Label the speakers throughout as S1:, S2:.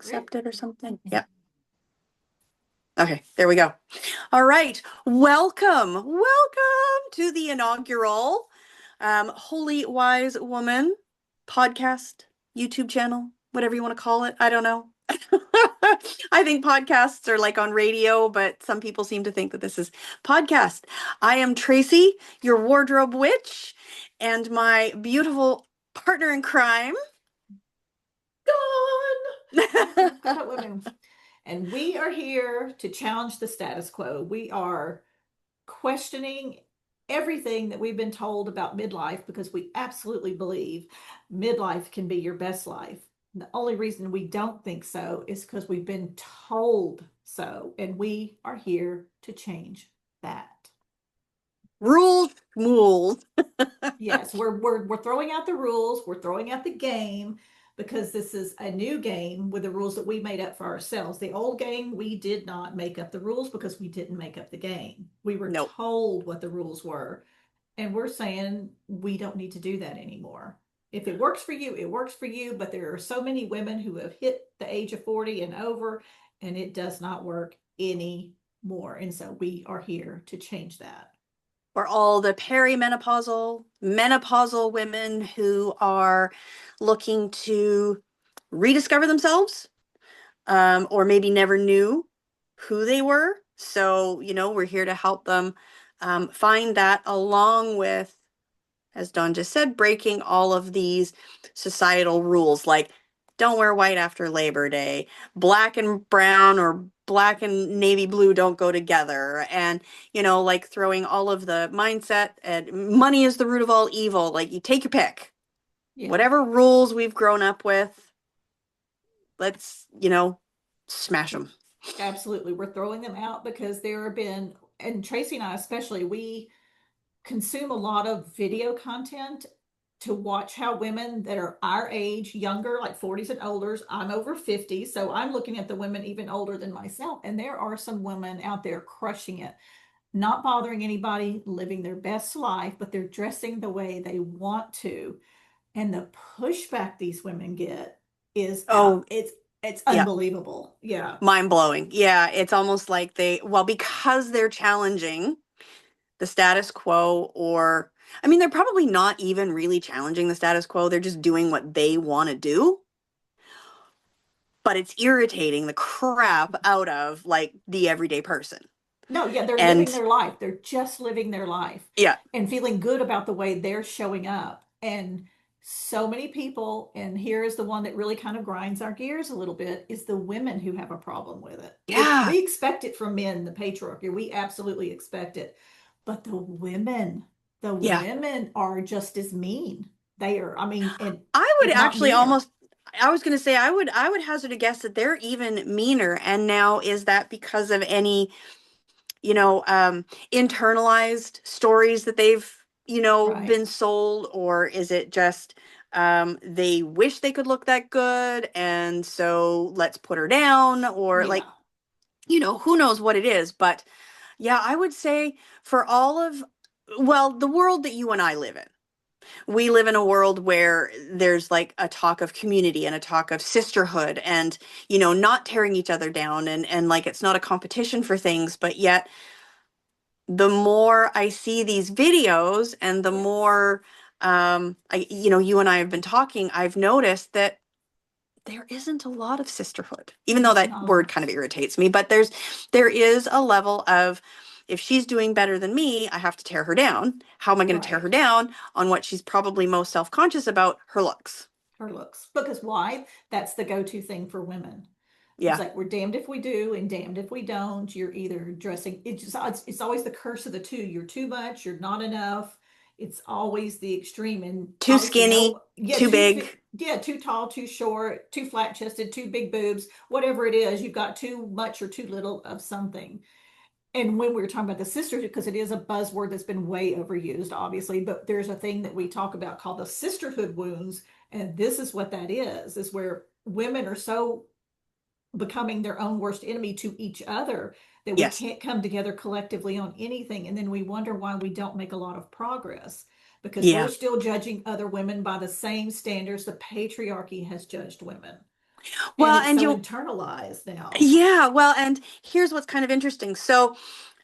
S1: accept it or something. Yep. Okay, there we go. All right. Welcome to the inaugural Holy Wise Woman podcast, YouTube channel, whatever you want to call it. I don't know. I think podcasts are like on radio, but some people seem to think that this is podcast. I am Tracy, your wardrobe witch, and my beautiful partner in crime.
S2: Gone. And we are here to challenge the status quo. We are questioning everything that we've been told about midlife because we absolutely believe midlife can be your best life. The only reason we don't think so is because we've been told so, and we are here to change that.
S1: Rules.
S2: Yes, we're throwing out the rules, we're throwing out the game because this is a new game with the rules that we made up for ourselves. The old game, we did not make up the rules because we didn't make up the game. We were told what the rules were, and we're saying we don't need to do that anymore. If it works for you, it works for you, but there are so many women who have hit the age of 40 and over, and it does not work anymore. And so we are here to change that.
S1: For all the perimenopausal, menopausal women who are looking to rediscover themselves, or maybe never knew who they were. So, we're here to help them find that, along with, as Dawn just said, breaking all of these societal rules, like don't wear white after Labor Day, black and brown or black and navy blue don't go together, and like throwing all of the mindset and money is the root of all evil. Like, you take your pick. Whatever rules we've grown up with, let's smash them.
S2: Absolutely. We're throwing them out because there have been, and Tracy and I especially, we consume a lot of video content to watch how women that are our age, younger, like 40s and older. I'm over 50, so I'm looking at the women even older than myself. And there are some women out there crushing it, not bothering anybody, living their best life, but they're dressing the way they want to. And the pushback these women get is it's unbelievable. Yeah.
S1: Mind blowing. Yeah. It's almost like because they're challenging the status quo, or, I mean, they're probably not even really challenging the status quo. They're just doing what they want to do. But it's irritating the crap out of like the everyday person.
S2: No, yeah, they're living their life. They're just living their life.
S1: Yeah.
S2: And feeling good about the way they're showing up. And so many people, and here is the one that really kind of grinds our gears a little bit, is the women who have a problem with it.
S1: Yeah.
S2: We expect it from men, the patriarchy. We absolutely expect it. But the women are just as mean. They are, I mean, and
S1: I would actually almost, I was going to say, I would hazard a guess that they're even meaner. And now, is that because of any, internalized stories that they've, been sold, or is it just they wish they could look that good, and so let's put her down, or like, who knows what it is. But yeah, I would say for all of, the world that you and I live in, we live in a world where there's like a talk of community and a talk of sisterhood, and not tearing each other down, and like, it's not a competition for things. But yet, the more I see these videos, and the more you and I have been talking, I've noticed that there isn't a lot of sisterhood, even though that word kind of irritates me. But there is a level of, if she's doing better than me, I have to tear her down. How am I going to tear her down on what she's probably most self-conscious about? Her looks.
S2: Because why? That's the go-to thing for women.
S1: Yeah.
S2: It's like, we're damned if we do and damned if we don't. You're either dressing, it's always the curse of the two. You're too much, you're not enough. It's always the extreme. And
S1: too skinny, too big.
S2: Too tall, too short, too flat chested, too big boobs, whatever it is, you've got too much or too little of something. And when we were talking about the sisterhood, because it is a buzzword that's been way overused, obviously, but there's a thing that we talk about called the sisterhood wounds. And this is what that is where women are so becoming their own worst enemy to each other that we can't come together collectively on anything. And then we wonder why we don't make a lot of progress, because we're still judging other women by the same standards the patriarchy has judged women. And
S1: Well,
S2: it's
S1: and
S2: so
S1: you,
S2: internalized now.
S1: yeah, well, and here's what's kind of interesting. So,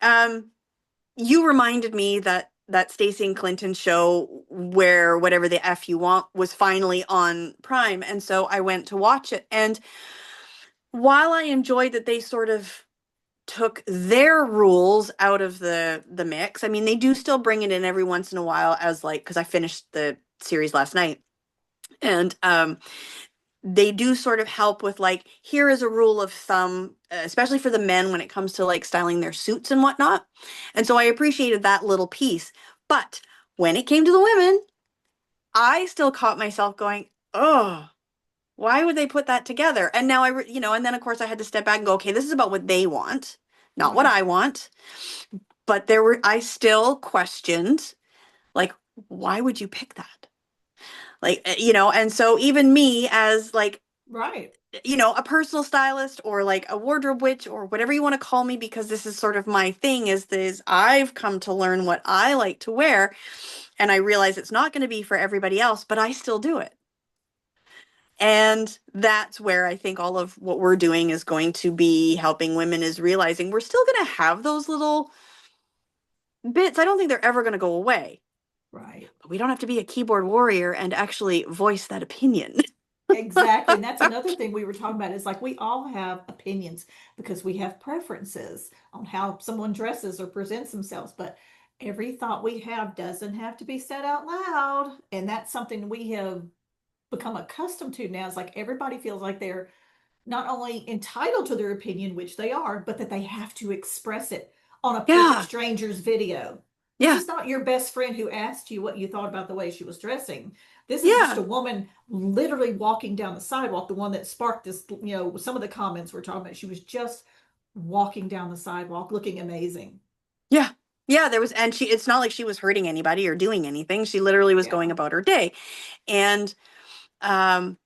S1: um, you reminded me that Stacey and Clinton show where whatever the F you want was finally on Prime. And so I went to watch it. And while I enjoyed that they sort of took their rules out of the mix, I mean, they do still bring it in every once in a while as like, because I finished the series last night. And they do sort of help with like, here is a rule of thumb, especially for the men when it comes to like styling their suits and whatnot. And so I appreciated that little piece. But when it came to the women, I still caught myself going, oh, why would they put that together? And now and then of course I had to step back and go, okay, this is about what they want, not what
S2: Right.
S1: I want. But I still questioned, like, why would you pick that? Like, and so even me as like,
S2: Right.
S1: a personal stylist or like a wardrobe witch or whatever you want to call me, because this is sort of my thing, is this, I've come to learn what I like to wear. And I realize it's not going to be for everybody else, but I still do it. And that's where I think all of what we're doing is going to be helping women, is realizing we're still going to have those little bits. I don't think they're ever going to go away,
S2: Right.
S1: but we don't have to be a keyboard warrior and actually voice that opinion.
S2: Exactly. And that's another thing we were talking about is like we all have opinions because we have preferences on how someone dresses or presents themselves. But every thought we have doesn't have to be said out loud. And that's something we have become accustomed to now. It's like everybody feels like they're not only entitled to their opinion, which they are, but that they have to express it on a perfect
S1: Yeah.
S2: stranger's video. This
S1: Yeah.
S2: is not your best friend who asked you what you thought about the way she was dressing. This is just
S1: Yeah.
S2: a woman literally walking down the sidewalk, the one that sparked this, some of the comments we're talking about. She was just walking down the sidewalk looking amazing.
S1: Yeah. Yeah. It's not like she was hurting anybody or doing anything. She literally was going
S2: Yeah.
S1: about her day. And, um,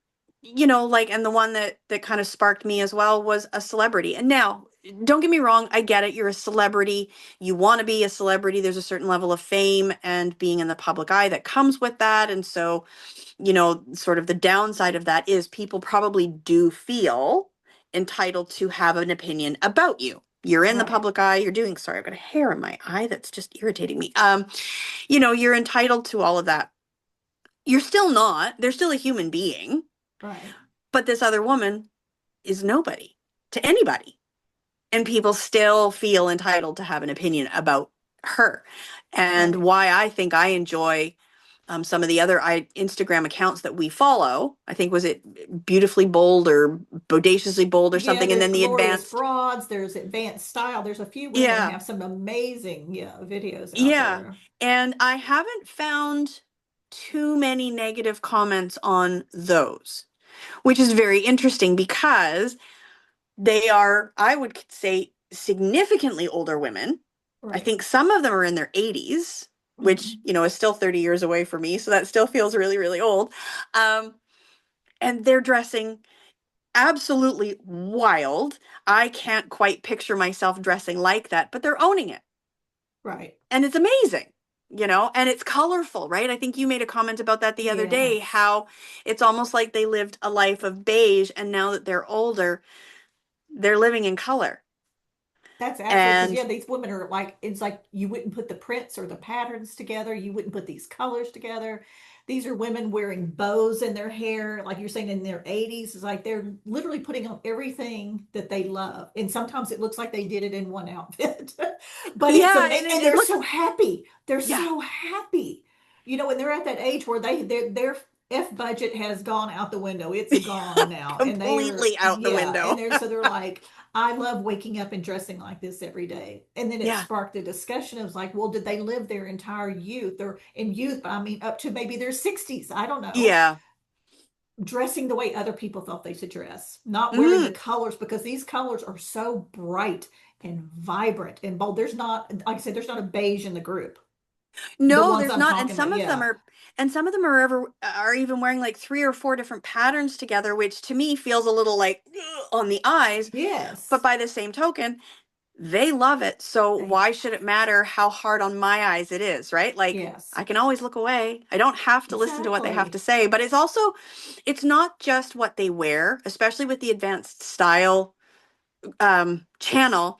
S1: like, and the one that kind of sparked me as well was a celebrity. And now, don't get me wrong, I get it. You're a celebrity. You want to be a celebrity. There's a certain level of fame and being in the public eye that comes with that. And so, sort of the downside of that is people probably do feel entitled to have an opinion about you. You're in the
S2: Right.
S1: public eye, sorry, I've got a hair in my eye that's just irritating me. You're entitled to all of that. You're still not. They're still a human being,
S2: Right.
S1: but this other woman is nobody to anybody. And people still feel entitled to have an opinion about her. And
S2: Right.
S1: why I think I enjoy some of the other Instagram accounts that we follow. I think, was it Beautifully Bold or Bodaciously Bold or
S2: Yeah,
S1: something, and
S2: there's
S1: then the
S2: glorious
S1: advanced.
S2: broads, there's advanced style. There's a few women that
S1: Yeah,
S2: have some amazing, videos out
S1: yeah.
S2: there.
S1: And I haven't found too many negative comments on those, which is very interesting because they are, I would say, significantly older women. I
S2: Right.
S1: think some of them are in their 80s, which,
S2: Mhm.
S1: is still 30 years away for me. So that still feels really, really old. Um, and they're dressing absolutely wild. I can't quite picture myself dressing like that, but they're owning it.
S2: Right.
S1: And it's amazing, and it's colorful, right? I think you made a comment about that the other day,
S2: Yes.
S1: how it's almost like they lived a life of beige, and now that they're older, they're living in color.
S2: That's absolutely because
S1: And
S2: yeah, these women are like it's like you wouldn't put the prints or the patterns together. You wouldn't put these colors together. These are women wearing bows in their hair, like you're saying in their 80s. It's like they're literally putting on everything that they love. And sometimes it looks like they did it in one outfit. But it's
S1: yeah, and
S2: amazing and
S1: it
S2: they're
S1: looks,
S2: so happy. They're
S1: yeah,
S2: so happy. And they're at that age where their F budget has gone out the window. It's gone now. And
S1: completely out the
S2: and
S1: window.
S2: they're like I love waking up and dressing like this every day. And then it
S1: Yeah,
S2: sparked a discussion. It was like, well, did they live their entire youth or in youth? I mean, up to maybe their 60s. I don't know.
S1: yeah.
S2: Dressing the way other people thought they should dress, not wearing the
S1: Mm.
S2: colors because these colors are so bright and vibrant and bold. There's not, like I said, there's not a beige in the group. The
S1: No,
S2: ones
S1: there's
S2: I'm
S1: not.
S2: talking about. Yeah.
S1: And some of them are even wearing like three or four different patterns together, which to me feels a little like ugh, on the eyes. But
S2: Yes.
S1: by the same token, they love it. So
S2: They,
S1: why should it matter how hard on my eyes it is, right? Like
S2: yes,
S1: I can always look away. I don't have to listen to what they have to
S2: exactly.
S1: say, but it's also, it's not just what they wear, especially with the advanced style channel.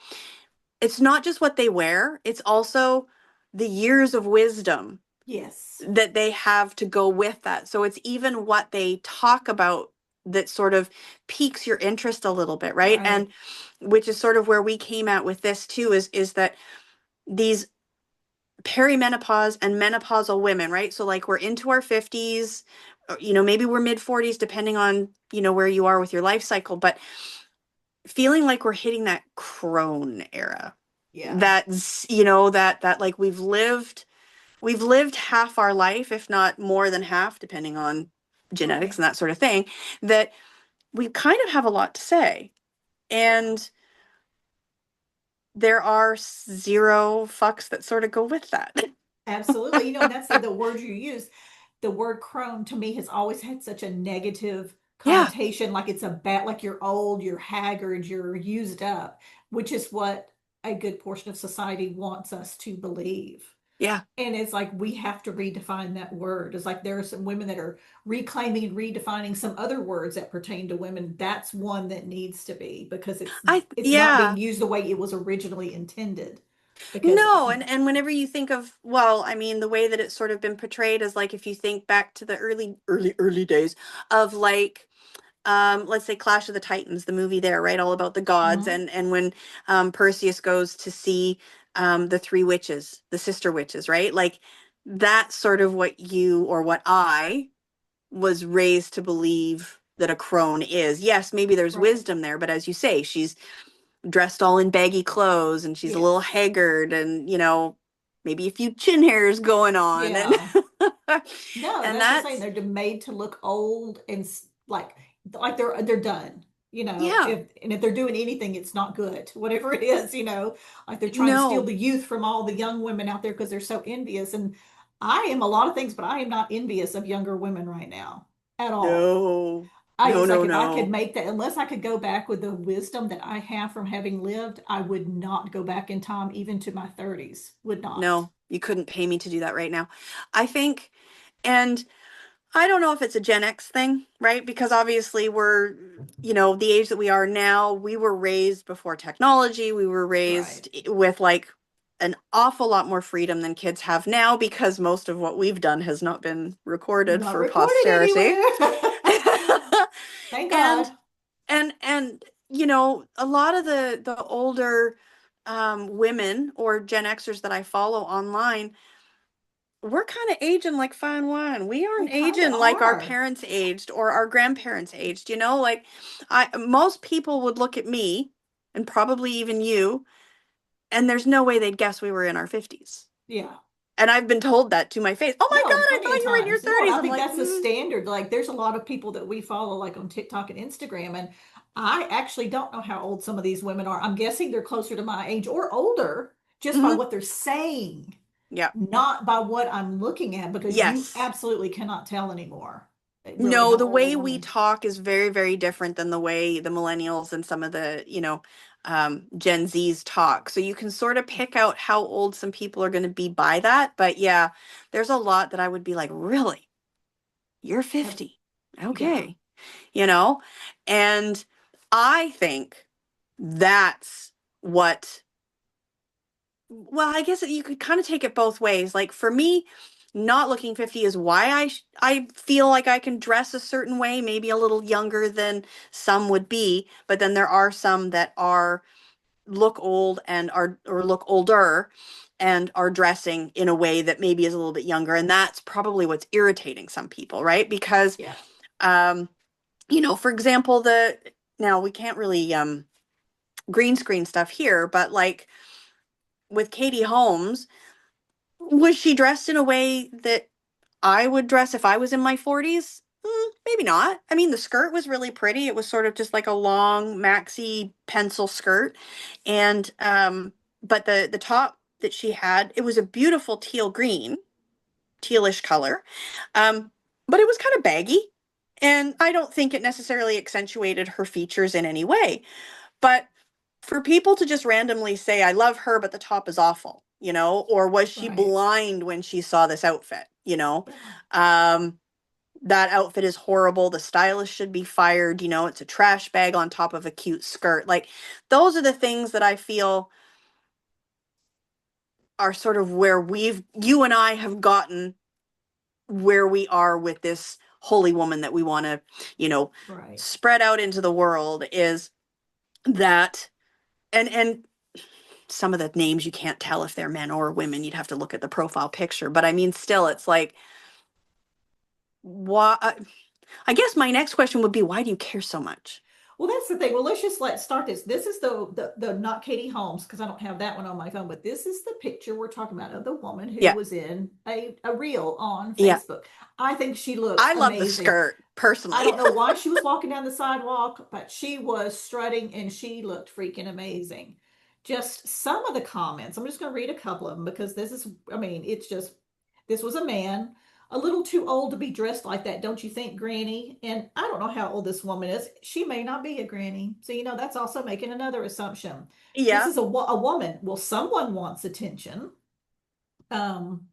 S1: It's not just what they wear, it's also the years of wisdom
S2: Yes,
S1: that they have to go with that. So it's even what they talk about that sort of piques your interest a little bit, right? And
S2: right.
S1: which is sort of where we came at with this too, is that these perimenopause and menopausal women, right? So like we're into our 50s, maybe we're mid 40s depending on, where you are with your life cycle, but feeling like we're hitting that crone era.
S2: Yeah,
S1: That's, that like we've lived half our life, if not more than half, depending on genetics
S2: right.
S1: and that sort of thing, that we kind of have a lot to say.
S2: Yeah.
S1: And there are zero fucks that sort of go with that.
S2: Absolutely. And that's the word you use. The word crone to me has always had such a negative
S1: Yeah,
S2: connotation, like it's a bad, like you're old, you're haggard, you're used up, which is what a good portion of society wants us to believe.
S1: yeah.
S2: And it's like we have to redefine that word. It's like there are some women that are reclaiming and redefining some other words that pertain to women. That's one that needs to be, because it's not being
S1: Yeah.
S2: used the way it was originally intended. Because
S1: No, and whenever you think of, well, I mean, the way that it's sort of been portrayed is like if you think back to the early days of like let's say Clash of the Titans, the movie there, right? All about the gods,
S2: Mhm.
S1: and when Perseus goes to see the three witches, the sister witches, right? Like that's sort of what you or what I was raised to believe that a crone is. Yes, maybe there's
S2: Right.
S1: wisdom there, but as you say, she's dressed all in baggy clothes and she's a little
S2: Yes.
S1: haggard and, maybe a few chin hairs going on and
S2: Yeah. No,
S1: and
S2: that's what I'm saying.
S1: that's
S2: They're made to look old and like they're done.
S1: yeah.
S2: If they're doing anything, it's not good. Whatever it is, like they're trying to steal
S1: No.
S2: the youth from all the young women out there because they're so envious. And I am a lot of things, but I am not envious of younger women right now at all.
S1: No.
S2: It's like
S1: No,
S2: if I could
S1: no.
S2: make that, unless I could go back with the wisdom that I have from having lived, I would not go back in time, even to my 30s. Would not.
S1: No, you couldn't pay me to do that right now. I think, and I don't know if it's a Gen X thing, right? Because obviously we're, the age that we are now, we were raised before technology. We were
S2: Right.
S1: raised with like an awful lot more freedom than kids have now because most of what we've done has not been recorded
S2: Not
S1: for
S2: recorded
S1: posterity.
S2: anywhere. Thank
S1: and
S2: God.
S1: and a lot of the older women or Gen Xers that I follow online, we're kind of aging like fine wine. We
S2: They
S1: aren't
S2: kind of
S1: aging like our
S2: are.
S1: parents aged or our grandparents aged, like I most people would look at me and probably even you, and there's no way they'd guess we were in our 50s.
S2: Yeah.
S1: And I've been told that to my face. Oh my
S2: No,
S1: God, I
S2: plenty of
S1: thought you were in your
S2: times. No, and
S1: 30s.
S2: I
S1: I'm
S2: think
S1: like,
S2: that's the standard. Like, there's a lot of people that we follow, like on TikTok and Instagram, and I actually don't know how old some of these women are. I'm guessing they're closer to my age or older just by
S1: mm-hmm.
S2: what they're saying,
S1: Yeah.
S2: not by what I'm looking at, because you
S1: Yes.
S2: absolutely cannot tell anymore, really,
S1: No,
S2: how
S1: the
S2: old a
S1: way we
S2: woman.
S1: talk is very, very different than the way the millennials and some of the, Gen Zs talk. So you can sort of pick out how old some people are going to be by that. But yeah, there's a lot that I would be like, really? You're
S2: Uh,
S1: 50.
S2: Yeah.
S1: Okay. You know? And I think that's what, well, I guess you could kind of take it both ways. Like for me, not looking 50 is why I feel like I can dress a certain way, maybe a little younger than some would be, but then there are some that are look old and are or look older and are dressing in a way that maybe is a little bit younger, and that's probably what's irritating some people, right? Because
S2: Yeah.
S1: um for example, the now we can't really green screen stuff here, but like with Katie Holmes, was she dressed in a way that I would dress if I was in my 40s? Maybe not. I mean, the skirt was really pretty. It was sort of just like a long maxi pencil skirt. And but the top that she had, it was a beautiful teal green, tealish color. Um, but it was kind of baggy. And I don't think it necessarily accentuated her features in any way. But for people to just randomly say, I love her, but the top is awful, or was she
S2: Right.
S1: blind when she saw this outfit,
S2: Yeah.
S1: Um, that outfit is horrible. The stylist should be fired. It's a trash bag on top of a cute skirt. Like, those are the things that I feel are sort of where you and I have gotten where we are with this holy woman that we want to, you know,
S2: Right.
S1: spread out into the world is that, and some of the names you can't tell if they're men or women. You'd have to look at the profile picture. But I mean, still, it's like, why? I guess my next question would be, why do you care so much?
S2: Well, that's the thing. Well, let's start this. This is the not Katie Holmes, because I don't have that one on my phone, but this is the picture we're talking about of the woman who
S1: Yeah.
S2: was in a reel on
S1: Yeah.
S2: Facebook. I think she looks
S1: I love the
S2: amazing.
S1: skirt
S2: I
S1: personally.
S2: don't know why she was walking down the sidewalk, but she was strutting and she looked freaking amazing. Just some of the comments. I'm just going to read a couple of them because this is, I mean, it's just, this was a man, a little too old to be dressed like that, don't you think, Granny? And I don't know how old this woman is. She may not be a granny. So, that's also making another assumption. This
S1: Yeah.
S2: is a woman. Well, someone wants attention. Um,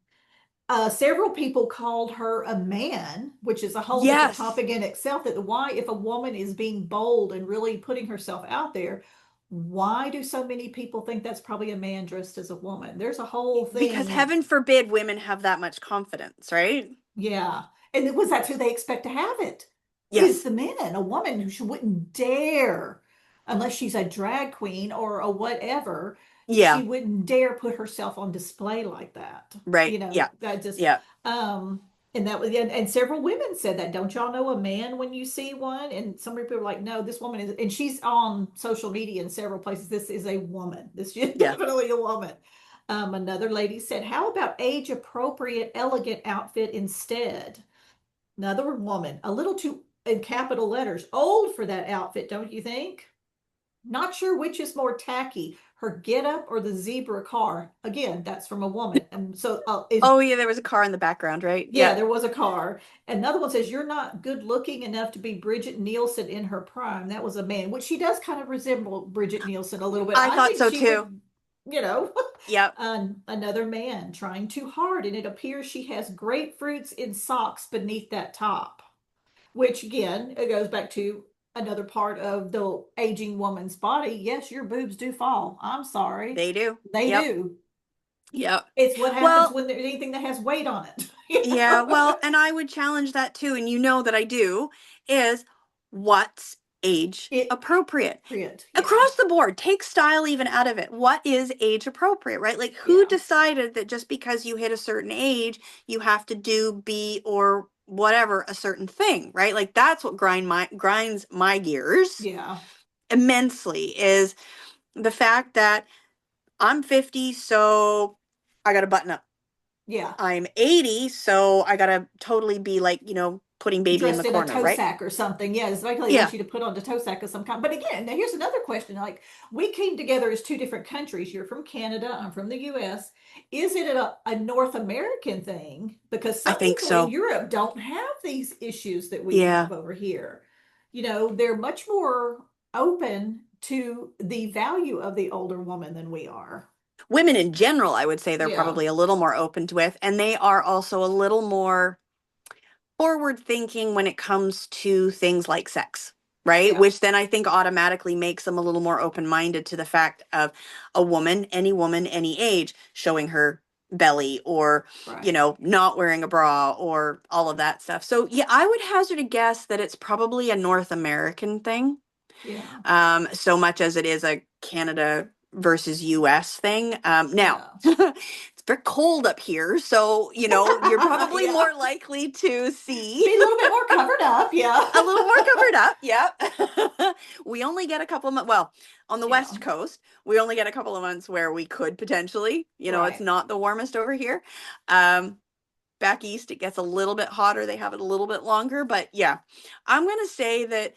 S2: Several people called her a man, which is a whole different
S1: Yes.
S2: topic in itself. That why, if a woman is being bold and really putting herself out there, why do so many people think that's probably a man dressed as a woman? There's a whole
S1: Because
S2: thing.
S1: heaven forbid women have that much confidence, right?
S2: Yeah. And it was that's who they expect to have it, is
S1: Yes.
S2: the men. A woman who wouldn't dare, unless she's a drag queen or a whatever, she
S1: Yeah.
S2: wouldn't dare put herself on display like that.
S1: Right. Yeah.
S2: That just
S1: Yeah.
S2: um and that was and several women said that. Don't y'all know a man when you see one? And some people were like, no, this woman is, and she's on social media in several places. This is a woman. This is
S1: Yeah.
S2: definitely a woman. Another lady said, how about age appropriate, elegant outfit instead? Another woman, a little too, in capital letters, old for that outfit, don't you think? Not sure which is more tacky, her getup or the zebra car. Again, that's from a woman. And so,
S1: Oh, yeah, there was a car in the background, right?
S2: yeah,
S1: Yeah.
S2: there was a car. Another one says, you're not good looking enough to be Bridget Nielsen in her prime. That was a man, which she does kind of resemble Bridget Nielsen a little bit.
S1: I
S2: I
S1: thought
S2: think
S1: so
S2: she
S1: too.
S2: would, you know,
S1: Yep.
S2: another man trying too hard, and it appears she has grapefruits in socks beneath that top, which again, it goes back to another part of the aging woman's body. Yes, your boobs do fall. I'm sorry.
S1: They do.
S2: They
S1: Yep.
S2: do.
S1: Yep.
S2: It's what happens
S1: Well,
S2: when there's anything that has weight on it. You
S1: yeah,
S2: know?
S1: well, and I would challenge that too, and you know that I do, is what's age
S2: It,
S1: appropriate?
S2: yeah,
S1: Across the board, take style even out of it. What is age appropriate, right? Like, who
S2: yeah,
S1: decided that just because you hit a certain age, you have to do, be, or whatever a certain thing, right? Like, that's what grinds my gears
S2: yeah,
S1: immensely, is the fact that I'm 50, so I got to button up.
S2: yeah.
S1: I'm 80, so I got to totally be like, putting baby in the
S2: Dressed in a
S1: corner,
S2: toe
S1: right?
S2: sack or something. Yeah, it's likely they want
S1: Yeah,
S2: you to put on the toe sack of some kind. But again, now here's another question. Like, we came together as two different countries. You're from Canada, I'm from the US. Is it a North American thing? Because
S1: I
S2: some
S1: think
S2: people in
S1: so.
S2: Europe don't have these issues that we
S1: Yeah.
S2: have over here. They're much more open to the value of the older woman than we are.
S1: Women in general, I would say they're
S2: Yeah,
S1: probably a little more open to it, and they are also a little more forward thinking when it comes to things like sex, right?
S2: yeah,
S1: Which then I think automatically makes them a little more open minded to the fact of a woman, any age, showing her belly or,
S2: right.
S1: not wearing a bra or all of that stuff. So, yeah, I would hazard a guess that it's probably a North American thing,
S2: Yeah,
S1: so much as it is a Canada versus US thing. Now,
S2: yeah.
S1: it's very cold up here, so you're probably
S2: Yeah.
S1: more likely to see
S2: Be a little bit more covered up. Yeah.
S1: a little more covered up. Yep. We only get a couple of months. Well, on the
S2: Yeah.
S1: West Coast, we only get a couple of months where we could potentially, it's
S2: Right.
S1: not the warmest over here. Um, Back east, it gets a little bit hotter. They have it a little bit longer, but yeah, I'm going to say that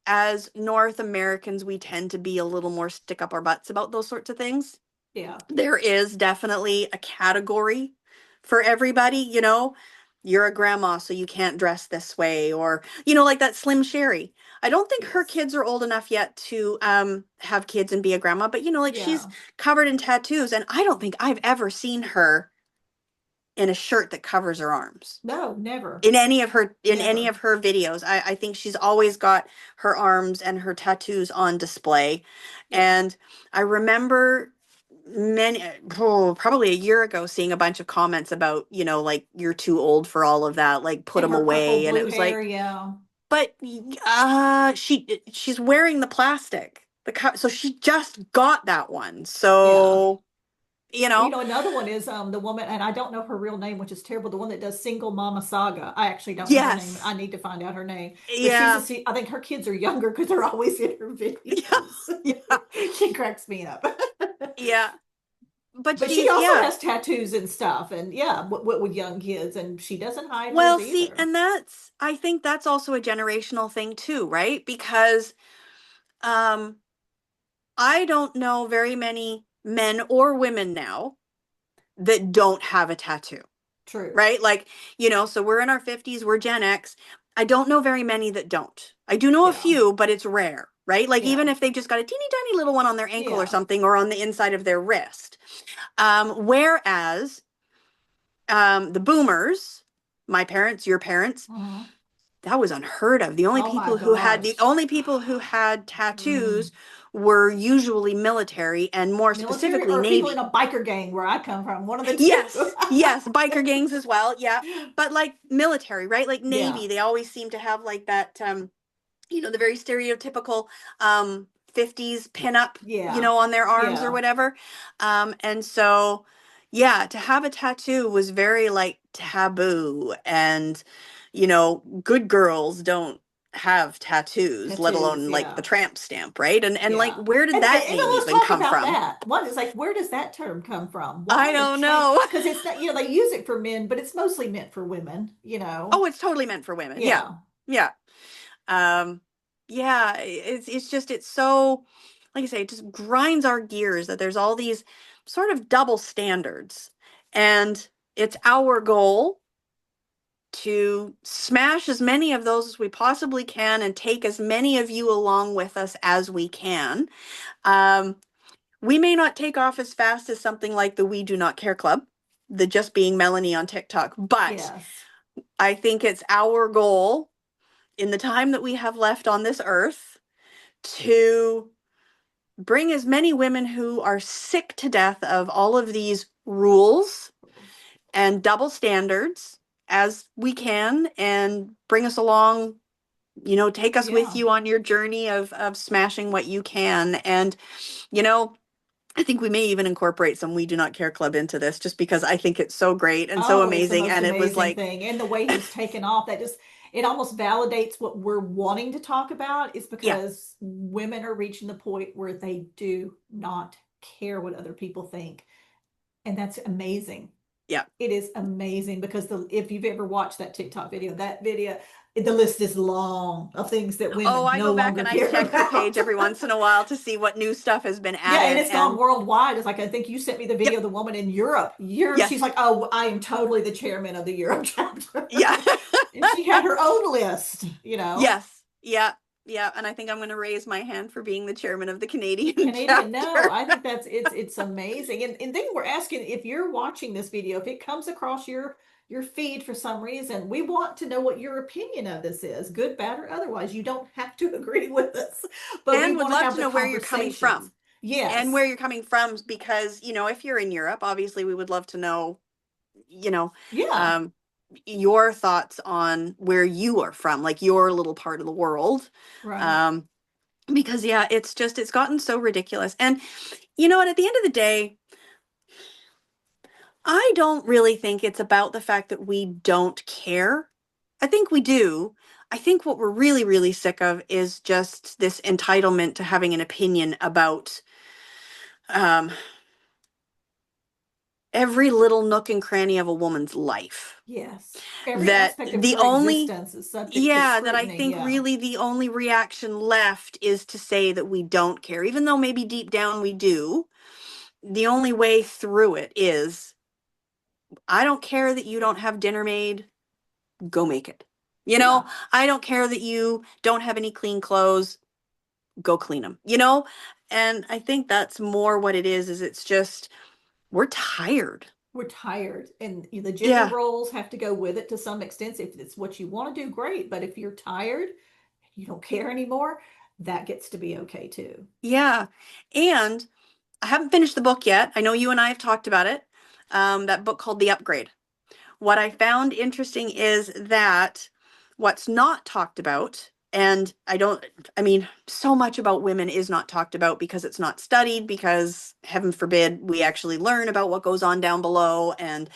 S1: as North Americans, we tend to be a little more stick up our butts about those sorts of things.
S2: Yeah.
S1: There is definitely a category for everybody, you're a grandma, so you can't dress this way, or, like that Slim Sherry. I don't think her
S2: Yes.
S1: kids are old enough yet to have kids and be a grandma, but like she's
S2: Yeah.
S1: covered in tattoos, and I don't think I've ever seen her in a shirt that covers her arms
S2: No, never.
S1: in any of
S2: Never.
S1: her videos. I think she's always got her arms and her tattoos on display.
S2: Yeah.
S1: And I remember probably a year ago seeing a bunch of comments about, like, you're too old for all of that, like, put
S2: And
S1: them
S2: her purple
S1: away. And it
S2: blue
S1: was
S2: hair,
S1: like,
S2: yeah.
S1: but she's wearing the plastic, so she just got that one.
S2: Yeah.
S1: So,
S2: Well, another one is the woman, and I don't know her real name, which is terrible. The one that does Single Mama Saga. I actually don't know her name.
S1: yes.
S2: I need to find out her name. But
S1: Yeah.
S2: I think her kids are younger because they're always in her
S1: Yeah.
S2: videos.
S1: Yeah.
S2: She cracks me up.
S1: Yeah. But
S2: But she
S1: she's,
S2: also
S1: yeah.
S2: has tattoos and stuff, and yeah, with young kids, and she doesn't hide hers
S1: Well, see,
S2: either.
S1: and I think that's also a generational thing too, right? Because um I don't know very many men or women now that don't have a tattoo,
S2: True.
S1: right? Like, so we're in our 50s, we're Gen X. I don't know very many that don't. I do know a
S2: Yeah.
S1: few, but it's rare, right? Like,
S2: Yeah.
S1: even if they've just got a teeny tiny little one on their ankle or
S2: Yeah.
S1: something, or on the inside of their wrist. Whereas the boomers, my parents, your parents,
S2: Mhm.
S1: that was unheard of.
S2: Oh my
S1: The
S2: gosh.
S1: only people who had
S2: Mm.
S1: tattoos were usually military, and more
S2: Military
S1: specifically
S2: or people in
S1: Navy.
S2: a biker gang where I come from, one of the two.
S1: Yes, yes, biker gangs as well. Yeah. But like military, right? Like
S2: Yeah.
S1: Navy, they always seem to have like that the very stereotypical 50s pinup,
S2: Yeah.
S1: on their arms or
S2: Yeah.
S1: whatever. And so, yeah, to have a tattoo was very like taboo. And, good girls don't have tattoos, let
S2: Tattoos.
S1: alone like the
S2: Yeah.
S1: tramp stamp, right? And like,
S2: Yeah.
S1: where did that
S2: And
S1: name
S2: let's
S1: even
S2: talk
S1: come
S2: about
S1: from?
S2: that. One is like, where does that term come from?
S1: I
S2: Why the
S1: don't
S2: tramp?
S1: know.
S2: Because it's not, they use it for men, but it's mostly meant for women.
S1: Oh, it's totally meant for women. Yeah.
S2: Yeah.
S1: Yeah. Um, yeah, it's so, like I say, it just grinds our gears that there's all these sort of double standards. And it's our goal to smash as many of those as we possibly can and take as many of you along with us as we can. Um, we may not take off as fast as something like the We Do Not Care Club, the Just Being Melanie on TikTok, but
S2: Yes.
S1: I think it's our goal in the time that we have left on this earth to bring as many women who are sick to death of all of these rules and double standards as we can, and bring us along, take us with
S2: Yeah.
S1: you on your journey of smashing what you can. And, you know, I think we may even incorporate some We Do Not Care Club into this, just because I think it's so great and so
S2: Oh, it's the
S1: amazing.
S2: most
S1: And it was
S2: amazing
S1: like,
S2: thing. And the way he's taken off, it almost validates what we're wanting to talk about, is
S1: yeah,
S2: because women are reaching the point where they do not care what other people think. And that's amazing.
S1: yeah.
S2: It is amazing because if you've ever watched that TikTok video, the list is long of things that
S1: Oh,
S2: women
S1: I
S2: no
S1: go back
S2: longer
S1: and I
S2: care
S1: check her
S2: about.
S1: page every once in a while to see what new stuff has been
S2: Yeah, and
S1: added.
S2: it's gone
S1: And
S2: worldwide. It's like, I think you sent me the
S1: yep,
S2: video of the woman in Europe. Europe, she's
S1: yes,
S2: like, oh, I am totally the chairman of the Europe chapter.
S1: yeah.
S2: And she had her own list.
S1: Yes. Yeah. Yeah. And I think I'm going to raise my hand for being the chairman of the Canadian
S2: Canadian, no,
S1: chapter.
S2: I think it's amazing. And then we're asking, if you're watching this video, if it comes across your feed for some reason, we want to know what your opinion of this is, good, bad, or otherwise. You don't have to agree with us, but we
S1: And would
S2: want to
S1: love
S2: have
S1: to
S2: the
S1: know where you're coming
S2: conversations.
S1: from, and
S2: Yes.
S1: where you're coming from, because, if you're in Europe, obviously we would love to know, you know,
S2: Yeah.
S1: um, your thoughts on where you are from, like your little part of the world.
S2: Right.
S1: Um, because yeah, it's gotten so ridiculous. And what, at the end of the day, I don't really think it's about the fact that we don't care. I think we do. I think what we're really, really sick of is just this entitlement to having an opinion about um, every little nook and cranny of a woman's life.
S2: Yes. Every
S1: That
S2: aspect of
S1: the
S2: her
S1: only,
S2: existence is subject to
S1: yeah, that I
S2: scrutiny.
S1: think
S2: Yeah.
S1: really the only reaction left is to say that we don't care, even though maybe deep down we do. The only way through it is, I don't care that you don't have dinner made. go make it.
S2: Yeah.
S1: I don't care that you don't have any clean clothes, go clean them, And I think that's more what it is it's just, we're tired.
S2: We're tired, and the gender
S1: Yeah.
S2: roles have to go with it to some extent. If it's what you want to do, great. But if you're tired, you don't care anymore, that gets to be okay too.
S1: Yeah. And I haven't finished the book yet. I know you and I have talked about it. That book called The Upgrade. What I found interesting is that what's not talked about, and I mean, so much about women is not talked about because it's not studied, because heaven forbid we actually learn about what goes on down below and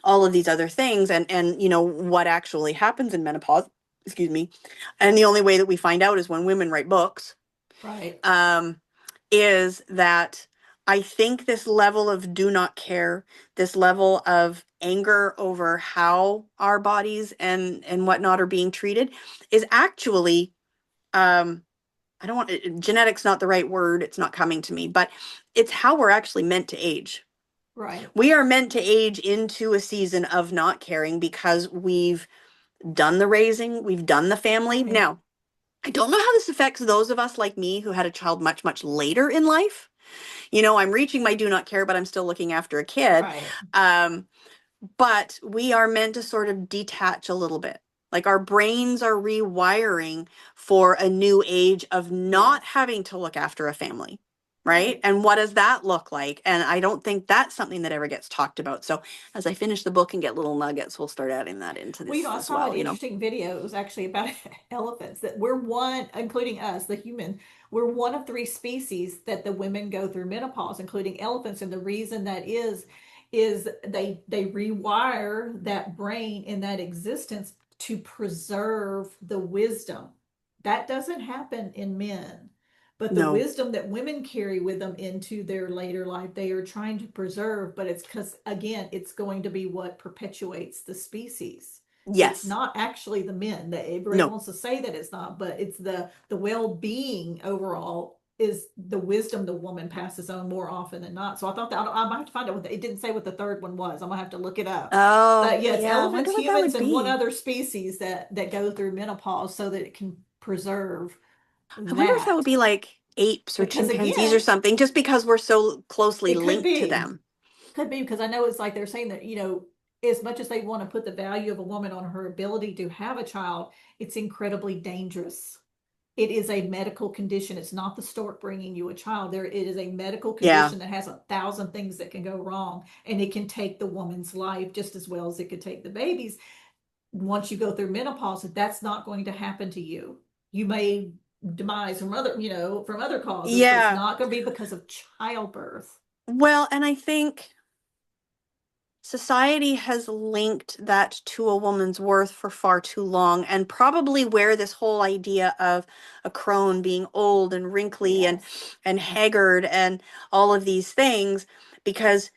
S1: all of these other things and what actually happens in menopause, excuse me. And the only way that we find out is when women write books.
S2: Right.
S1: Is that I think this level of do not care, this level of anger over how our bodies and whatnot are being treated is actually, I don't want, genetics not the right word, it's not coming to me, but it's how we're actually meant to age.
S2: Right.
S1: We are meant to age into a season of not caring because we've done the raising, we've done the family.
S2: Right.
S1: Now, I don't know how this affects those of us like me who had a child much, much later in life. I'm reaching my do not care, but I'm still looking after a kid.
S2: Right.
S1: But we are meant to sort of detach a little bit. Like our brains are rewiring for a new age of not
S2: Yes.
S1: having to look after a family. Right?
S2: Right.
S1: And what does that look like? And I don't think that's something that ever gets talked about. So as I finish the book and get little nuggets, we'll start adding that into
S2: Well,
S1: this
S2: I
S1: as
S2: saw an
S1: well,
S2: interesting video. It was actually about elephants, that we're one, including us, the human, we're one of three species that the women go through menopause, including elephants. And the reason that is they rewire that brain in that existence to preserve the wisdom. That doesn't happen in men. But the
S1: No.
S2: wisdom that women carry with them into their later life, they are trying to preserve, but it's because, again, it's going to be what perpetuates the species. It's
S1: Yes.
S2: not actually the men. That everybody
S1: No.
S2: wants to say that it's not, but it's the well-being overall is the wisdom the woman passes on more often than not. So I thought that I might have to find out it didn't say what the third one was. I'm gonna have to look it up.
S1: Oh,
S2: But yeah, it's
S1: yeah. I wonder
S2: elephants,
S1: what that
S2: humans,
S1: would
S2: and one
S1: be.
S2: other species that go through menopause so that it can preserve
S1: I wonder if that would
S2: that.
S1: be like apes or
S2: Because
S1: chimpanzees or
S2: again,
S1: something, just because we're so closely
S2: it could
S1: linked to
S2: be.
S1: them.
S2: Could be, because I know it's like they're saying that, as much as they want to put the value of a woman on her ability to have a child, it's incredibly dangerous. It is a medical condition. It's not the stork bringing you a child. It is a medical
S1: Yeah.
S2: condition that has 1,000 things that can go wrong, and it can take the woman's life just as well as it could take the baby's. Once you go through menopause, that's not going to happen to you. You may demise from other causes, but it's
S1: Yeah.
S2: not going to be because of childbirth.
S1: Well, and I think society has linked that to a woman's worth for far too long, and probably where this whole idea of a crone being old and wrinkly and
S2: Yes.
S1: haggard and all of these things, because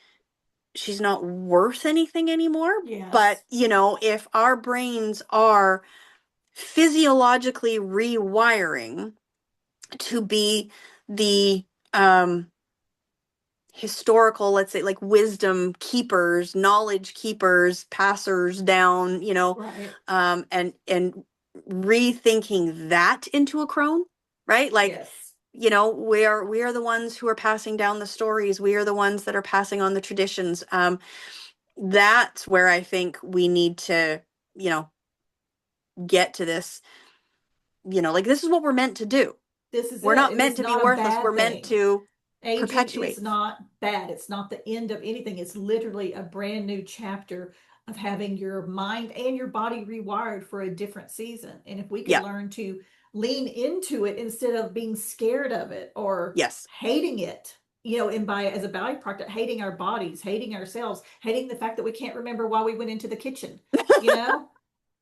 S1: she's not worth anything anymore. But,
S2: Yes.
S1: if our brains are physiologically rewiring to be the historical, let's say, like wisdom keepers, knowledge keepers, passers down,
S2: Right.
S1: and rethinking that into a crone, right? Like,
S2: Yes.
S1: we are the ones who are passing down the stories. We are the ones that are passing on the traditions. That's where I think we need to, you know, get to this, like, this is what we're meant to do.
S2: This is
S1: We're
S2: it.
S1: not
S2: And
S1: meant
S2: it's
S1: to be
S2: not a
S1: worthless. We're
S2: bad
S1: meant
S2: thing.
S1: to
S2: Aging is
S1: perpetuate.
S2: not bad. It's not the end of anything. It's literally a brand new chapter of having your mind and your body rewired for a different season. And if we could
S1: Yeah.
S2: learn to lean into it instead of being scared of it or
S1: Yes.
S2: hating it, and by as a byproduct, hating our bodies, hating ourselves, hating the fact that we can't remember why we went into the kitchen, you know?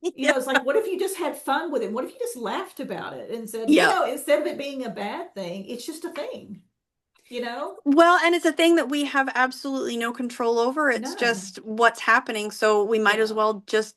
S1: Yeah.
S2: It's like, what if you just had fun with it? What if you just laughed about it and said,
S1: Yeah.
S2: instead of it being a bad thing, it's just a thing, you know?
S1: Well, and it's a thing that we have absolutely no control over. It's
S2: No.
S1: just what's happening. So we might as
S2: Yeah.
S1: well just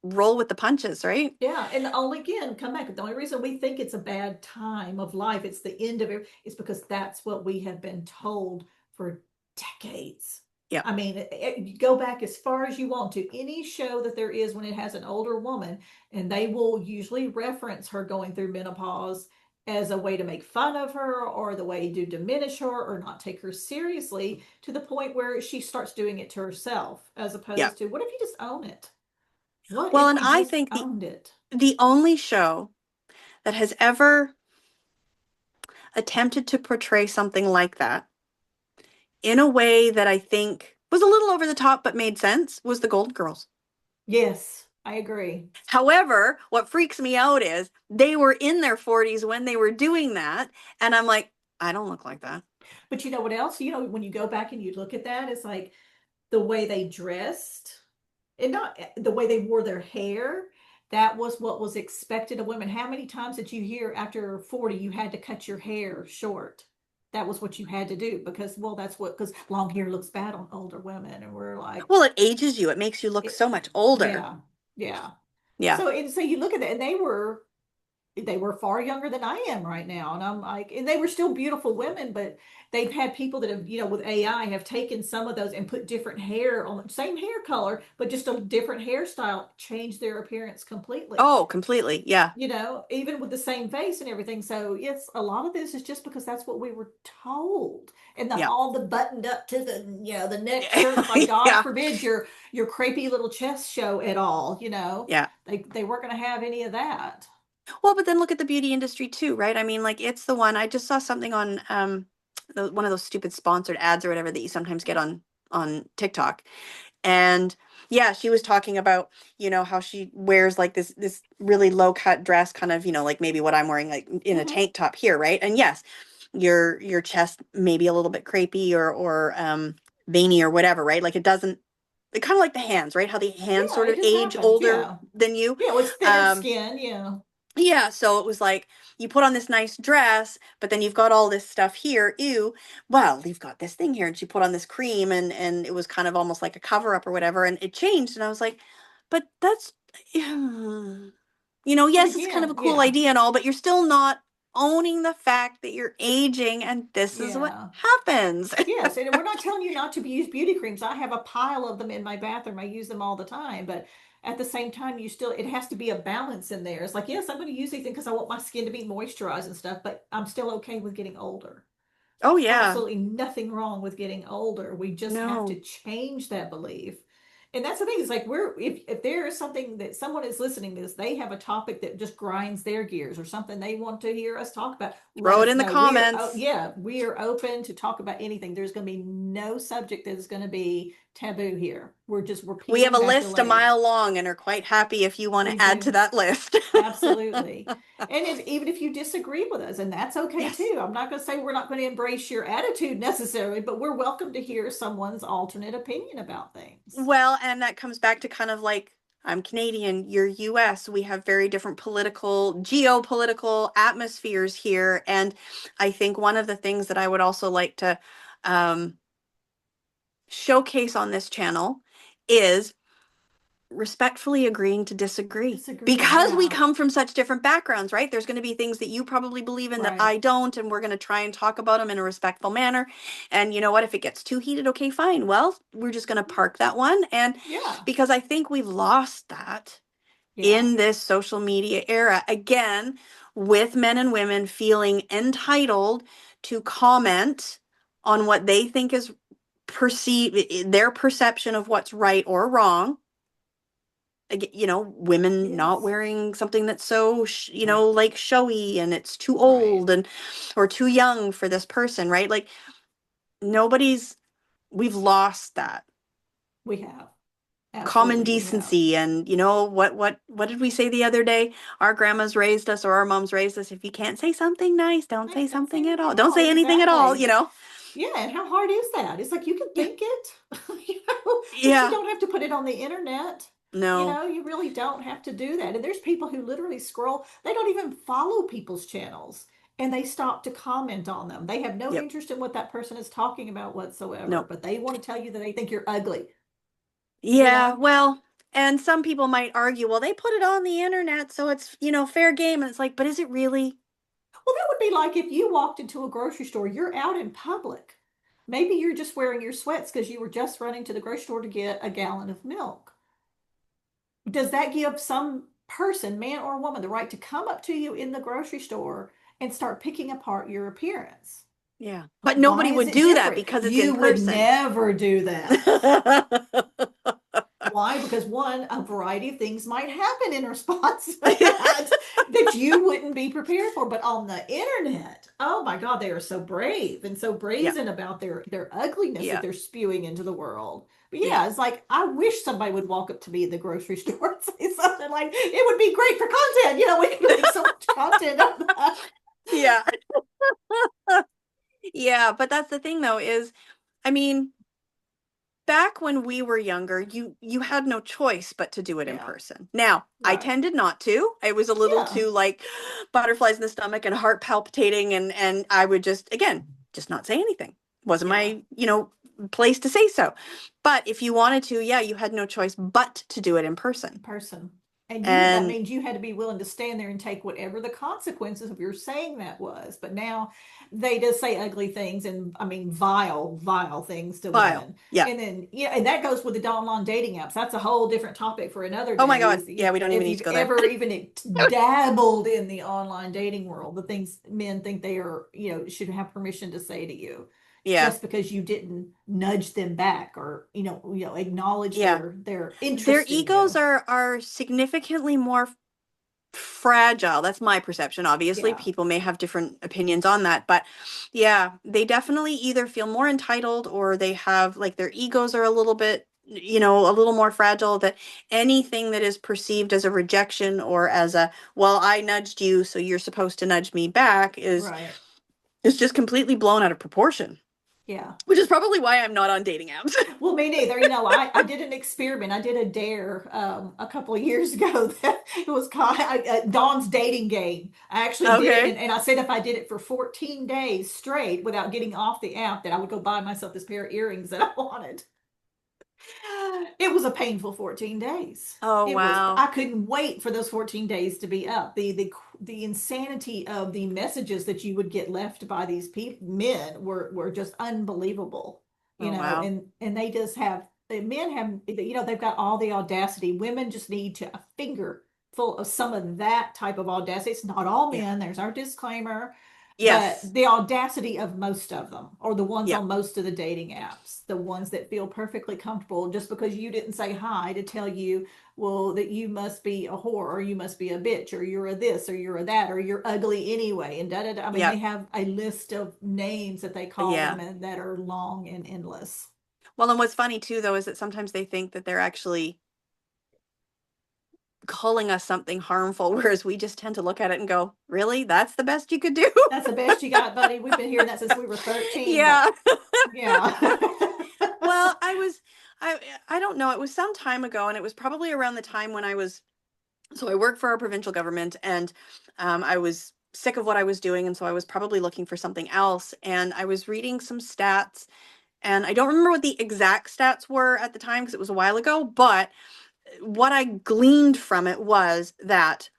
S1: roll with the punches, right?
S2: Yeah. And only again, come back. The only reason we think it's a bad time of life, it's the end of it, is because that's what we have been told for decades.
S1: Yeah.
S2: I mean, you go back as far as you want to any show that there is when it has an older woman, and they will usually reference her going through menopause as a way to make fun of her or the way to diminish her or not take her seriously to the point where she starts doing it to herself, as
S1: Yeah.
S2: opposed to what if you just own it? What
S1: Well,
S2: if
S1: and
S2: we
S1: I
S2: just
S1: think
S2: owned it?
S1: the only show that has ever attempted to portray something like that in a way that I think was a little over the top but made sense was the Golden Girls.
S2: Yes, I agree.
S1: However, what freaks me out is they were in their 40s when they were doing that. And I'm like, I don't look like that.
S2: But you know what else? When you go back and you look at that, it's like the way they dressed and not the way they wore their hair. That was what was expected of women. How many times did you hear after 40 you had to cut your hair short? That was what you had to do because, well, because long hair looks bad on older women. And we're like,
S1: Well, it ages you, it makes you look
S2: it,
S1: so much older.
S2: yeah, yeah.
S1: Yeah.
S2: So you look at that, and they were far younger than I am right now. And I'm like, and they were still beautiful women, but they've had people that have, with AI have taken some of those and put different hair on the same hair color, but just a different hairstyle, changed their appearance completely.
S1: Oh, completely. Yeah.
S2: Even with the same face and everything. So yes, a lot of this is just because that's what we were told. And
S1: Yeah.
S2: all the buttoned up to the neck shirts, like God
S1: Yeah.
S2: forbid your crepey little chest show at all,
S1: Yeah.
S2: They weren't gonna have any of that.
S1: Well, but then look at the beauty industry too, right? I mean, like it's the one I just saw something on one of those stupid sponsored ads or whatever that you sometimes get on TikTok. And yeah, she was talking about, how she wears like this really low cut dress, kind of, like maybe what I'm wearing, like in a
S2: Mm-hmm.
S1: tank top here, right? And yes, your chest maybe a little bit crepey or veiny or whatever, right? Like it doesn't, it kind of like the hands, right? How the hands
S2: Yeah,
S1: sort
S2: it
S1: of
S2: just
S1: age
S2: happens.
S1: older
S2: Yeah.
S1: than you.
S2: Yeah, it's thinner
S1: Um,
S2: skin. Yeah.
S1: yeah, so it was like you put on this nice dress, but then you've got all this stuff here. Ew. Well, you've got this thing here, and she put on this cream, and it was kind of almost like a cover up or whatever, and it changed, and I was like, but that's,
S2: But
S1: yes, it's kind of a
S2: again,
S1: cool
S2: yeah.
S1: idea and all, but you're still not owning the fact that you're aging, and this is what
S2: Yeah.
S1: happens.
S2: Yes, and we're not telling you not to use beauty creams. I have a pile of them in my bathroom. I use them all the time, but at the same time, it has to be a balance in there. It's like, yes, I'm going to use these because I want my skin to be moisturized and stuff, but I'm still okay with getting older.
S1: Oh
S2: There's
S1: yeah,
S2: absolutely nothing wrong with getting older. We just have to
S1: no,
S2: change that belief. And that's the thing. It's like if there is something that someone is listening to this, they have a topic that just grinds their gears or something they want to hear us talk about, let
S1: throw it
S2: us
S1: in the
S2: know.
S1: comments.
S2: We are open to talk about anything. There's going to be no subject that is going to be taboo here. We're
S1: We have
S2: peeling
S1: a
S2: back the
S1: list a
S2: layers.
S1: mile long and are quite happy if you want
S2: We
S1: to add to
S2: do.
S1: that list.
S2: Absolutely. And even if you disagree with us, and that's okay
S1: Yes.
S2: too. I'm not going to say we're not going to embrace your attitude necessarily, but we're welcome to hear someone's alternate opinion about things.
S1: Well, and that comes back to kind of like I'm Canadian, you're US. We have very different geopolitical atmospheres here. And I think one of the things that I would also like to um, showcase on this channel is respectfully agreeing to disagree
S2: Disagree.
S1: because we
S2: Yeah.
S1: come from such different backgrounds, right? There's going to be things that you probably believe in that
S2: Right.
S1: I don't, and we're going to try and talk about them in a respectful manner. And you know what? If it gets too heated, okay, fine. Well, we're just going to park that one. And
S2: Yeah.
S1: because I think we've lost that
S2: Yeah.
S1: in this social media era, again, with men and women feeling entitled to comment on what they think is their perception of what's right or wrong. Women not
S2: Yes.
S1: wearing something that's so like showy, and it's too
S2: Right.
S1: old and or too young for this person, right? Like nobody's we've lost that
S2: We have.
S1: common
S2: Absolutely, we have.
S1: decency. And what did we say the other day? Our grandmas raised us, or our moms raised us, if you can't say something nice, don't say
S2: Nice. Don't say
S1: something at
S2: anything
S1: all,
S2: at
S1: don't
S2: all.
S1: say anything at all.
S2: Exactly. Yeah, and how hard is that? It's like you can
S1: Yeah.
S2: think it, but you
S1: Yeah.
S2: don't have to put it on the internet.
S1: No.
S2: You really don't have to do that. And there's people who literally scroll, they don't even follow people's channels and they stop to comment on them. They have no
S1: Yep.
S2: interest in what that person is talking about whatsoever,
S1: No.
S2: but they want to tell you that they think you're ugly, you
S1: Yeah,
S2: know?
S1: well, and some people might argue, well, they put it on the internet, so it's, fair game. And it's like, but is it really?
S2: Well, that would be like if you walked into a grocery store, you're out in public. Maybe you're just wearing your sweats because you were just running to the grocery store to get a gallon of milk. Does that give some person, man or woman, the right to come up to you in the grocery store and start picking apart your appearance?
S1: Yeah. But
S2: Why
S1: nobody
S2: is
S1: would
S2: it
S1: do that
S2: different?
S1: because it's in
S2: You would
S1: person.
S2: never do that. Why? Because one, a variety of things might happen in response to that that you wouldn't be prepared for. But on the internet, oh my God, they are so brave and so
S1: Yeah.
S2: brazen about their ugliness that
S1: Yeah.
S2: they're spewing into the world. But
S1: Yeah.
S2: yeah, it's like I wish somebody would walk up to me in the grocery store and say something like, "It would be great for content." You know, we could make so much content on that.
S1: Yeah. Yeah. But that's the thing though, is, I mean, back when we were younger, you had no choice but to do it in
S2: Yeah,
S1: person. Now, I
S2: right.
S1: tended not to. I was a little
S2: Yeah,
S1: too like butterflies in the stomach and heart palpitating, and I would just, again, just not say anything. Wasn't
S2: yeah.
S1: my, place to say so. But if you wanted to, yeah, you had no choice but to do it in person.
S2: Person. And that
S1: And
S2: means you had to be willing to stand there and take whatever the consequences of your saying that was. But now they just say ugly things and I mean vile, vile things to
S1: file.
S2: women.
S1: Yeah.
S2: And then yeah, and that goes with the online dating apps. That's a whole different topic for another
S1: Oh my
S2: day.
S1: God.
S2: Is
S1: Yeah, we don't even
S2: if
S1: need
S2: you've
S1: to go there.
S2: ever even dabbled in the online dating world, the things men think they are, should have permission to say to you
S1: Yeah.
S2: just because you didn't nudge them back or acknowledge
S1: Yeah.
S2: their
S1: Their
S2: interest in
S1: egos
S2: you.
S1: are significantly more fragile. That's my perception. Obviously,
S2: Yeah.
S1: people may have different opinions on that, but yeah, they definitely either feel more entitled or they have like their egos are a little bit, a little more fragile, that anything that is perceived as a rejection or as a, well, I nudged you, so you're supposed to nudge me back
S2: Right.
S1: is just completely blown out of proportion,
S2: Yeah.
S1: which is probably why I'm not on dating apps.
S2: Well, me neither. I did an experiment. I did a dare a couple of years ago that it was called Dawn's dating game. I actually did it,
S1: Okay.
S2: and I said if I did it for 14 days straight without getting off the app, that I would go buy myself this pair of earrings that I wanted. It was a painful 14 days.
S1: Oh,
S2: It was.
S1: wow.
S2: I couldn't wait for those 14 days to be up. The insanity of the messages that you would get left by these men were just unbelievable.
S1: Oh, wow.
S2: And they just have the men have they've got all the audacity. Women just need to a finger full of some of that type of audacity. It's not all
S1: Yeah.
S2: men. There's our disclaimer, but
S1: Yes.
S2: the audacity of most of them, or the ones
S1: Yeah.
S2: on most of the dating apps, the ones that feel perfectly comfortable just because you didn't say hi to tell you, well, that you must be a whore or you must be a bitch or you're a this or you're a that or you're ugly anyway. And da da da. I mean,
S1: Yeah.
S2: they have a list of names that they call
S1: Yeah.
S2: women that are long and endless.
S1: Well, and what's funny too, though, is that sometimes they think that they're actually calling us something harmful, whereas we just tend to look at it and go, really? That's the best you could do?
S2: That's the best you got, buddy. We've been hearing that since we were 13, but
S1: Yeah.
S2: yeah.
S1: Well, I don't know. It was some time ago, and it was probably around the time when so I worked for our provincial government, and I was sick of what I was doing, and so I was probably looking for something else. And I was reading some stats, and I don't remember what the exact stats were at the time because it was a while ago, but what I gleaned from it was that,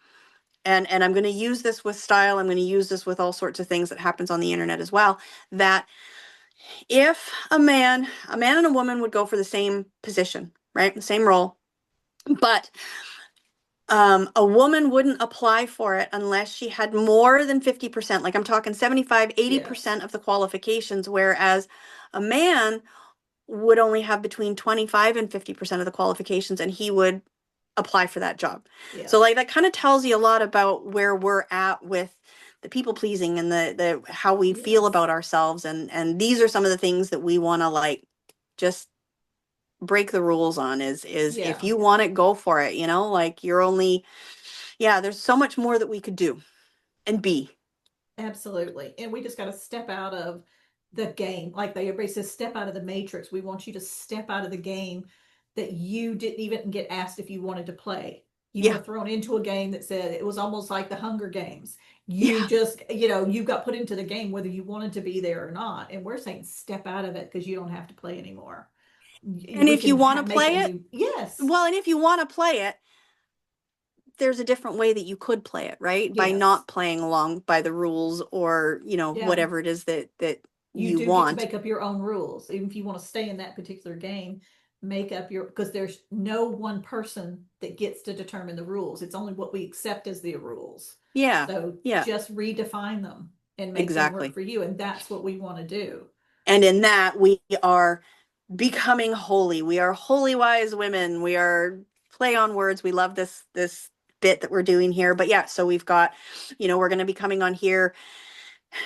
S1: and I'm going to use this with style, I'm going to use this with all sorts of things that happens on the internet as well, that if a man and a woman would go for the same position, right, the same role, but a woman wouldn't apply for it unless she had more than 50%, like I'm talking 75, 80%
S2: Yes.
S1: of the qualifications, whereas a man would only have between 25 and 50% of the qualifications, and he would apply for that job. So
S2: Yes.
S1: like that kind of tells you a lot about where we're at with the people pleasing and the how we feel
S2: Yes.
S1: about ourselves, and these are some of the things that we want to like just break the rules on, is if
S2: Yeah.
S1: you want it, go for it, like you're only, yeah, there's so much more that we could do and be.
S2: Absolutely. And we just got to step out of the game. Like everybody says, step out of the matrix. We want you to step out of the game that you didn't even get asked if you wanted to play. You were
S1: Yeah.
S2: thrown into a game that said it was almost like the Hunger Games. You
S1: Yeah.
S2: just, you got put into the game whether you wanted to be there or not. And we're saying step out of it because you don't have to play anymore.
S1: And
S2: We
S1: if you
S2: can
S1: want to
S2: make
S1: play
S2: a
S1: it,
S2: new, yes,
S1: well, and if you want to play it, there's a different way that you could play it, right? By
S2: yes,
S1: not playing along by the rules, or
S2: yeah.
S1: whatever it is that
S2: You
S1: you
S2: do get to
S1: want.
S2: make up your own rules. Even if you want to stay in that particular game, make up your, because there's no one person that gets to determine the rules. It's only what we accept as the rules.
S1: Yeah.
S2: So
S1: Yeah.
S2: just redefine them and make them work
S1: Exactly.
S2: for you. And that's what we want to do.
S1: And in that, we are becoming holy. We are holy wise women. We are play on words. We love this bit that we're doing here. But yeah, so we've got, we're going to be coming on here.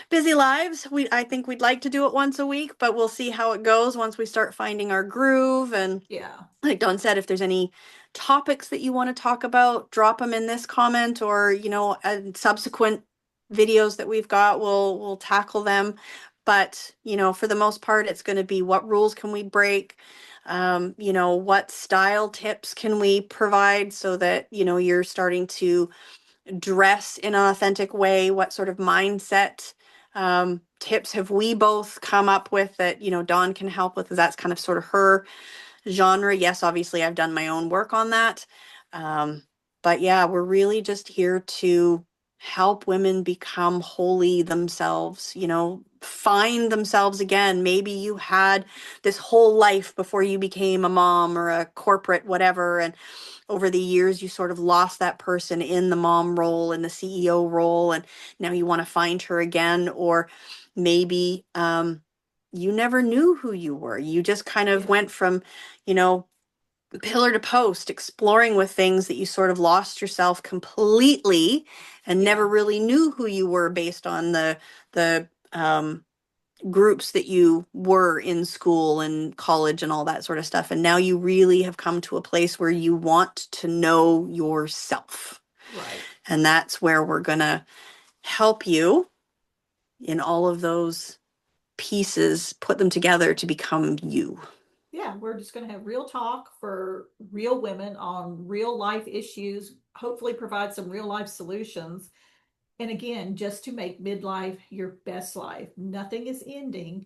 S1: Busy lives. I think we'd like to do it once a week, but we'll see how it goes once we start finding our groove. And
S2: Yeah.
S1: like Dawn said, if there's any topics that you want to talk about, drop them in this comment, or subsequent videos that we've got, we'll tackle them. But for the most part, it's going to be what rules can we break, what style tips can we provide so that you're starting to dress in an authentic way, what sort of mindset tips have we both come up with that Dawn can help with, because that's kind of sort of her genre. Yes, obviously I've done my own work on that. But yeah, we're really just here to help women become wholly themselves, find themselves again. Maybe you had this whole life before you became a mom or a corporate whatever, and over the years you sort of lost that person in the mom role and the CEO role, and now you want to find her again. Or maybe you never knew who you were. You just kind of went from, pillar to post, exploring with things that you sort of lost yourself completely and never really knew who you were based on the groups that you were in school and college and all that sort of stuff. And now you really have come to a place where you want to know yourself.
S2: Right.
S1: And that's where we're going to help you in all of those pieces, put them together to become you.
S2: Yeah, we're just going to have real talk for real women on real life issues, hopefully provide some real life solutions. And again, just to make midlife your best life. Nothing is ending.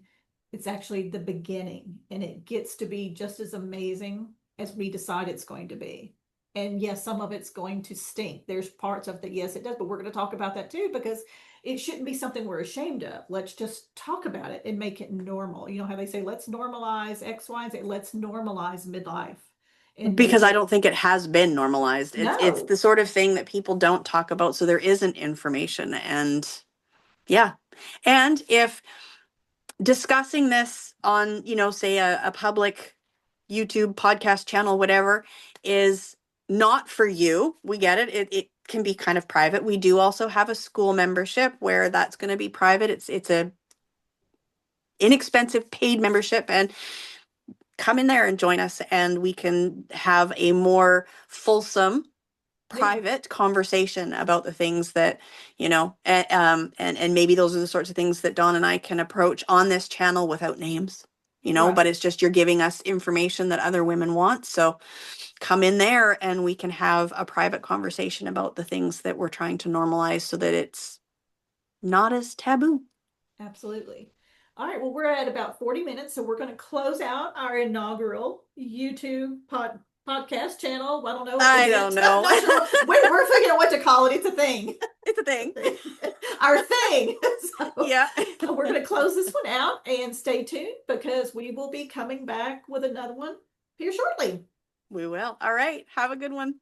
S2: It's actually the beginning, and it gets to be just as amazing as we decide it's going to be. And yes, some of it's going to stink. There's parts of that, yes, it does, but we're going to talk about that too, because it shouldn't be something we're ashamed of. Let's just talk about it and make it normal. You know how they say, let's normalize X, Y, and Z. Let's normalize midlife and
S1: Because
S2: make
S1: I
S2: it.
S1: don't think it has been normalized. It's
S2: No.
S1: the sort of thing that people don't talk about, so there isn't information. And yeah. And if discussing this on, say a public YouTube podcast channel, whatever, is not for you, we get it. It can be kind of private. We do also have a school membership where that's going to be private. It's a inexpensive paid membership, and come in there and join us, and we can have a more fulsome private conversation about the things that and maybe those are the sorts of things that Dawn and I can approach on this channel without names,
S2: Right.
S1: but it's just you're giving us information that other women want. So come in there and we can have a private conversation about the things that we're trying to normalize so that it's not as taboo.
S2: Absolutely. All right. Well, we're at about 40 minutes, so we're going to close out our inaugural YouTube podcast channel. I don't know.
S1: I
S2: Event.
S1: don't know.
S2: Not sure. We're figuring out what to call it. It's a thing.
S1: It's a thing.
S2: Our thing. So
S1: Yeah.
S2: we're going to close this one out and stay tuned, because we will be coming back with another one here shortly.
S1: We will. All right. Have a good one.